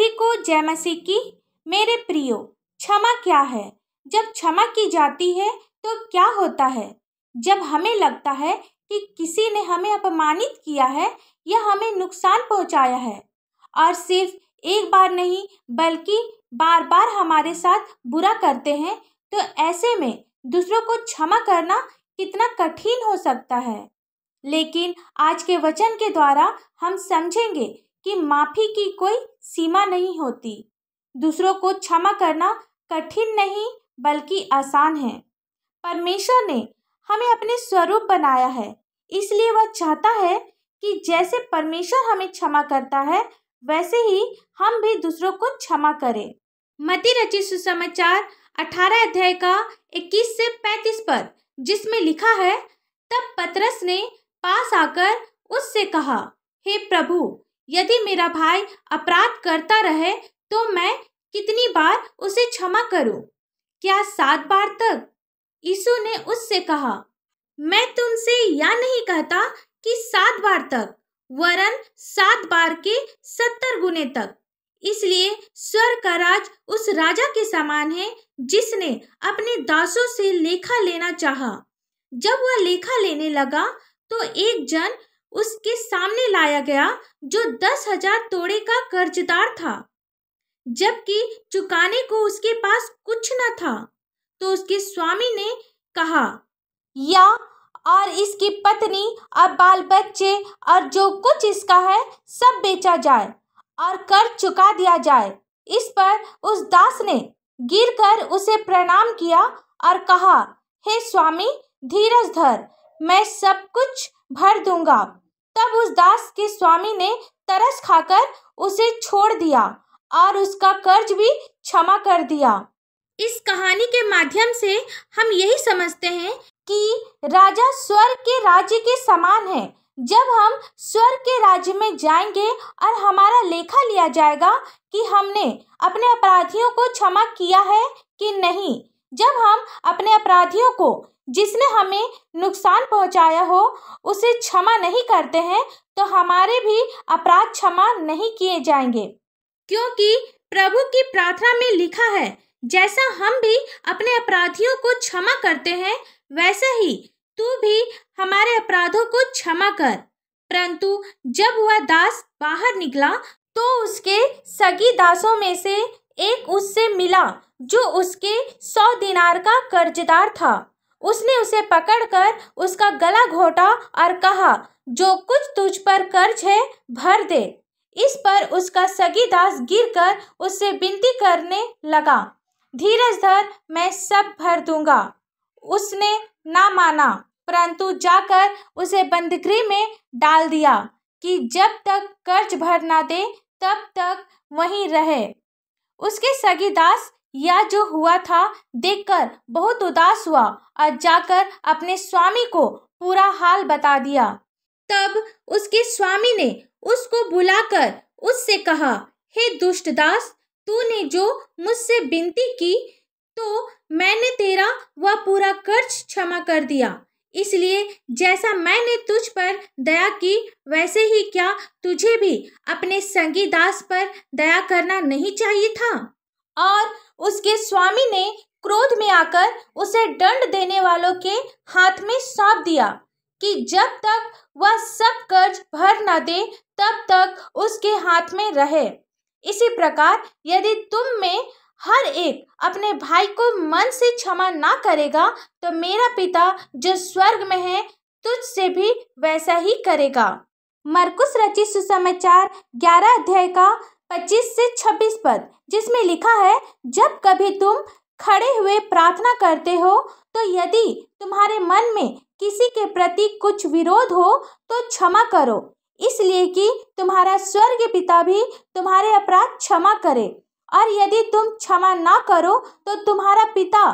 सभी को जय मसीह की। मेरे प्रियो, क्षमा क्या है? जब क्षमा की जाती है तो क्या होता है? जब हमें लगता है कि किसी ने हमें अपमानित किया है या हमें नुकसान पहुंचाया है और सिर्फ एक बार नहीं बल्कि बार बार हमारे साथ बुरा करते हैं, तो ऐसे में दूसरों को क्षमा करना कितना कठिन हो सकता है। लेकिन आज के वचन के द्वारा हम समझेंगे कि माफ़ी की कोई सीमा नहीं होती। दूसरों को क्षमा करना कठिन नहीं बल्कि आसान है। परमेश्वर ने हमें अपने स्वरूप बनाया है, इसलिए वह चाहता है कि जैसे परमेश्वर हमें क्षमा करता है वैसे ही हम भी दूसरों को क्षमा करें। मत्ती रचित सुसमाचार 18 अध्याय का 21 से 35 पद, जिसमें लिखा है, तब पतरस ने पास आकर उससे कहा, हे प्रभु, यदि मेरा भाई अपराध करता रहे तो मैं कितनी बार उसे क्षमा करूं? क्या 7 बार तक? यीशु ने उससे कहा, मैं तुमसे यह नहीं कहता कि 7 बार तक, वरन 7 बार के 70 गुने तक। इसलिए स्वर्ग का राज उस राजा के समान है जिसने अपने दासों से लेखा लेना चाहा। जब वह लेखा लेने लगा तो एक जन उसके सामने लाया गया जो 10,000 तोड़े का कर्जदार था, जबकि चुकाने को उसके पास कुछ न था। तो उसके स्वामी ने कहा, या और इसकी पत्नी और बाल बच्चे और जो कुछ इसका है सब बेचा जाए और कर्ज चुका दिया जाए। इस पर उस दास ने गिरकर उसे प्रणाम किया और कहा, हे स्वामी, धीरज धर, मैं सब कुछ भर दूंगा। तब उस दास के स्वामी ने तरस खाकर उसे छोड़ दिया और उसका कर्ज भी क्षमा कर दिया। इस कहानी के माध्यम से हम यही समझते हैं कि राजा स्वर्ग के राज्य के समान है। जब हम स्वर्ग के राज्य में जाएंगे और हमारा लेखा लिया जाएगा कि हमने अपने अपराधियों को क्षमा किया है कि नहीं। जब हम अपने अपराधियों को, जिसने हमें नुकसान पहुंचाया हो, उसे क्षमा नहीं करते हैं तो हमारे भी अपराध क्षमा नहीं किए जाएंगे, क्योंकि प्रभु की प्रार्थना में लिखा है, जैसा हम भी अपने अपराधियों को क्षमा करते हैं वैसे ही तू भी हमारे अपराधों को क्षमा कर। परंतु जब वह दास बाहर निकला तो उसके सगी दासों में से एक उससे मिला जो उसके 100 दिनार का कर्जदार था। उसने उसे पकड़कर उसका गला घोटा और कहा, जो कुछ तुझ पर कर्ज है भर दे। इस पर उसका सगी दास गिरकर उससे विनती करने लगा, धीरज धर, मैं सब भर दूंगा। उसने ना माना, परंतु जाकर उसे बंदीगृह में डाल दिया कि जब तक कर्ज भर ना दे तब तक वहीं रहे। उसके सगी दास यह जो हुआ था देखकर बहुत उदास हुआ और जाकर अपने स्वामी को पूरा हाल बता दिया। तब उसके स्वामी ने उसको बुलाकर उससे कहा, हे दुष्ट दास, तूने जो मुझसे विनती की तो मैंने तेरा वह पूरा कर्ज क्षमा कर दिया। इसलिए जैसा मैंने तुझ पर दया की वैसे ही क्या तुझे भी अपने संगी दास पर दया करना नहीं चाहिए था? और उसके स्वामी ने क्रोध में आकर उसे दंड देने वालों के हाथ में सौंप दिया कि जब तक वह सब कर्ज भर न दे तब तक उसके हाथ में रहे। इसी प्रकार यदि तुम में हर एक अपने भाई को मन से क्षमा ना करेगा तो मेरा पिता जो स्वर्ग में है तुझसे भी वैसा ही करेगा। मरकुस रचित सुसमाचार 11 अध्याय का 25 से 26 पद, जिसमें लिखा है, जब कभी तुम खड़े हुए प्रार्थना करते हो तो यदि तुम्हारे मन में किसी के प्रति कुछ विरोध हो तो क्षमा करो, इसलिए कि तुम्हारा स्वर्गीय पिता भी तुम्हारे अपराध क्षमा करे। और यदि तुम क्षमा ना करो तो तुम्हारा पिता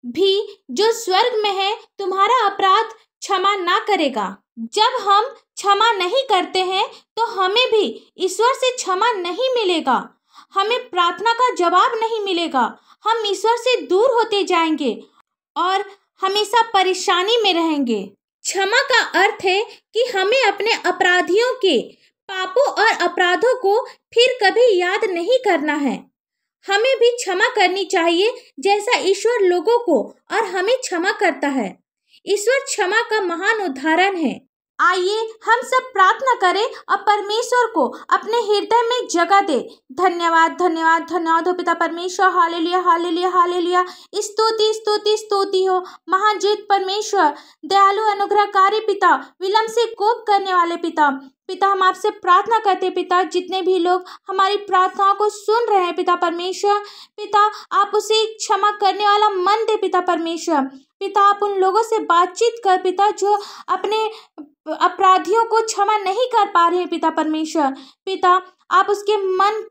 भी जो स्वर्ग में है तुम्हारा अपराध क्षमा ना करेगा। जब हम क्षमा नहीं करते हैं तो हमें भी ईश्वर से क्षमा नहीं मिलेगा, हमें प्रार्थना का जवाब नहीं मिलेगा, हम ईश्वर से दूर होते जाएंगे और हमेशा परेशानी में रहेंगे। क्षमा का अर्थ है कि हमें अपने अपराधियों के पापों और अपराधों को फिर कभी याद नहीं करना है। हमें भी क्षमा करनी चाहिए जैसा ईश्वर लोगों को और हमें क्षमा करता है। ईश्वर क्षमा का महान उदाहरण है। आइए हम सब प्रार्थना करें और परमेश्वर को अपने हृदय में जगह दे। धन्यवाद धन्यवाद धन्यवाद हो पिता परमेश्वर। Hallelujah hallelujah hallelujah. स्तुति स्तुति स्तुति हो महान जीत परमेश्वर, दयालु अनुग्रहकारी पिता, विलंब से कोप करने वाले पिता। पिता हम आपसे प्रार्थना करते पिता, जितने भी लोग हमारी प्रार्थनाओं को सुन रहे हैं पिता परमेश्वर, पिता आप उसे क्षमा करने वाला मन दे पिता परमेश्वर। पिता आप उन लोगों से बातचीत कर पिता जो अपने अपराधियों को क्षमा नहीं कर पा रहे हैं पिता परमेश्वर। पिता आप उसके मन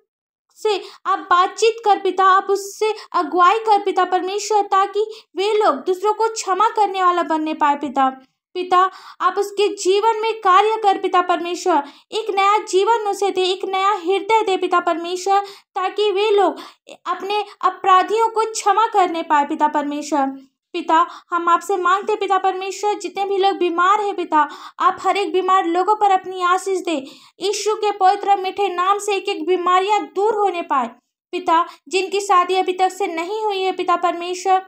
से आप बातचीत कर पिता, आप उससे अगुवाई कर पिता परमेश्वर, ताकि वे लोग दूसरों को क्षमा करने वाला बनने पाए पिता। पिता आप उसके जीवन में कार्य कर पिता परमेश्वर, एक नया जीवन उसे दे, एक नया हृदय दे पिता परमेश्वर, ताकि वे लोग अपने अपराधियों को क्षमा करने पाए पिता परमेश्वर। पिता हम आपसे मांगते पिता परमेश्वर, जितने भी लोग बीमार हैं पिता, आप हर एक बीमार लोगों पर अपनी आशीष दे। यीशु के पवित्र मीठे नाम से एक एक बीमारियां दूर होने पाए पिता। जिनकी शादी अभी तक से नहीं हुई है पिता परमेश्वर,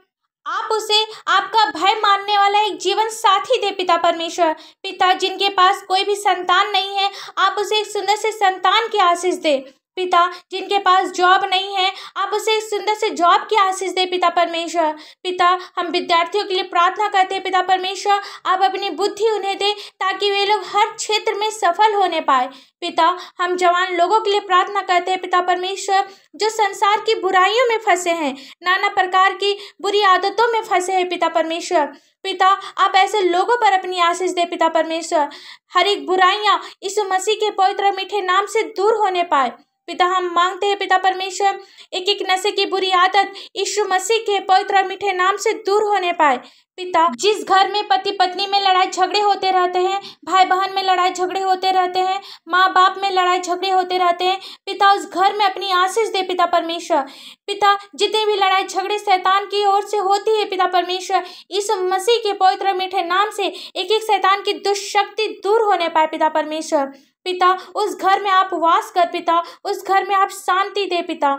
आप उसे आपका भय मानने वाला एक जीवन साथी दे पिता परमेश्वर। पिता जिनके पास कोई भी संतान नहीं है, आप उसे एक सुंदर से संतान की आशीष दे। पिता जिनके पास जॉब नहीं है, आप उसे एक सुंदर से जॉब की आशीष दे पिता परमेश्वर। पिता हम विद्यार्थियों के लिए प्रार्थना करते हैं पिता परमेश्वर, आप अपनी बुद्धि उन्हें दे, ताकि वे लोग हर क्षेत्र में सफल होने पाए। पिता हम जवान लोगों के लिए प्रार्थना करते हैं पिता परमेश्वर, जो संसार की बुराइयों में फंसे हैं, नाना प्रकार की बुरी आदतों में फंसे हैं पिता परमेश्वर। पिता आप ऐसे लोगों पर अपनी आशीष दे पिता परमेश्वर, हर एक बुराइयां यीशु मसीह के पवित्र मीठे नाम से दूर होने पाए। पिता हम मांगते हैं पिता परमेश्वर, एक एक नशे की बुरी आदत यीशु मसीह के पवित्र मीठे नाम से दूर होने पाए। पिता जिस घर में पति पत्नी में लड़ाई झगड़े होते रहते हैं, भाई बहन में लड़ाई झगड़े होते रहते हैं, माँ बाप में लड़ाई झगड़े होते रहते हैं, पिता उस घर में अपनी आशीष दे पिता परमेश्वर। पिता जितनी भी लड़ाई झगड़े शैतान की ओर से होती है पिता परमेश्वर, यीशु मसीह के पवित्र मीठे नाम से एक एक शैतान की दुष्शक्ति दूर होने पाए पिता परमेश्वर। पिता उस घर में आप वास कर पिता, उस घर में आप शांति दे पिता,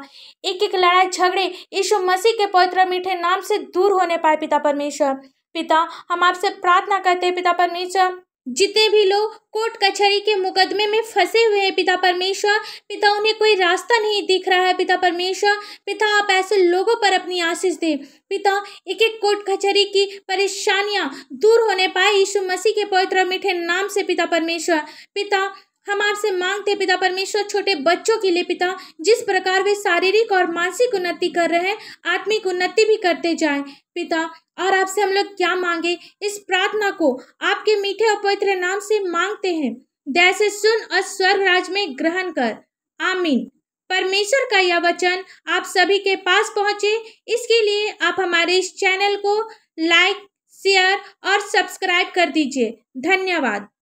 एक एक लड़ाई झगड़े यीशु मसीह के पवित्र मीठे नाम से दूर होने पाए पिता परमेश्वर। पिता हम आपसे प्रार्थना करते हैं पिता परमेश्वर, जितने भी लोग कोर्ट कचहरी के मुकदमे में फंसे हुए हैं पिता परमेश्वर, पिता उन्हें कोई रास्ता नहीं दिख रहा है पिता परमेश्वर, पिता आप ऐसे लोगों पर अपनी आशीष दे। पिता एक एक कोर्ट कचहरी की परेशानियां दूर होने पाए यीशु मसीह के पवित्र मीठे नाम से पिता परमेश्वर। पिता हम आपसे मांगते पिता परमेश्वर, छोटे बच्चों के लिए पिता, जिस प्रकार वे शारीरिक और मानसिक उन्नति कर रहे हैं, आत्मिक उन्नति भी करते जाएं पिता। और आपसे हम लोग क्या मांगे, इस प्रार्थना को आपके मीठे और पवित्र नाम से मांगते हैं। दया से सुन और स्वर्ग राज में ग्रहण कर, आमीन। परमेश्वर का यह वचन आप सभी के पास पहुंचे, इसके लिए आप हमारे इस चैनल को लाइक, शेयर और सब्सक्राइब कर दीजिए। धन्यवाद।